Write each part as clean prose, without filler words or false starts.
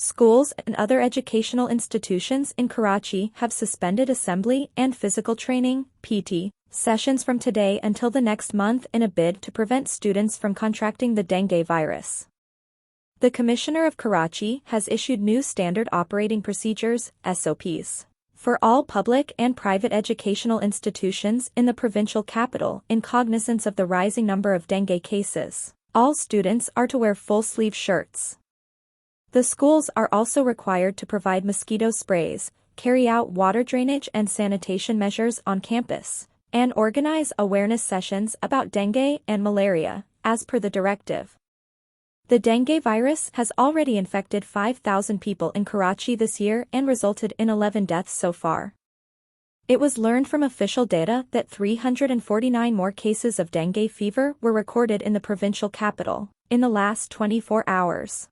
Schools and other educational institutions in Karachi have suspended assembly and physical training (PT) sessions from today until the next month in a bid to prevent students from contracting the dengue virus. The Commissioner of Karachi has issued new Standard Operating Procedures (SOPs) for all public and private educational institutions in the provincial capital in cognizance of the rising number of dengue cases. All students are to wear full-sleeve shirts. The schools are also required to provide mosquito sprays, carry out water drainage and sanitation measures on campus, and organize awareness sessions about dengue and malaria, as per the directive. The dengue virus has already infected 5,000 people in Karachi this year and resulted in 11 deaths so far. It was learned from official data that 349 more cases of dengue fever were recorded in the provincial capital in the last 24 hours.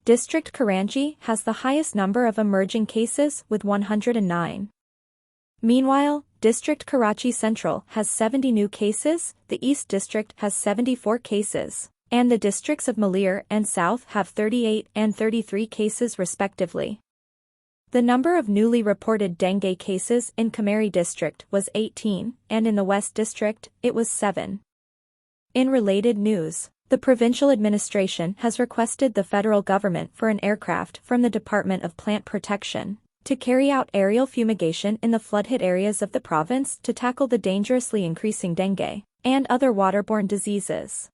District Karachi has the highest number of emerging cases with 109. Meanwhile, District Karachi Central has 70 new cases, the East District has 74 cases, and the districts of Malir and South have 38 and 33 cases respectively. The number of newly reported dengue cases in Kamari District was 18, and in the West District, it was 7. In related news, the provincial administration has requested the federal government for an aircraft from the Department of Plant Protection to carry out aerial fumigation in the flood-hit areas of the province to tackle the dangerously increasing dengue and other waterborne diseases.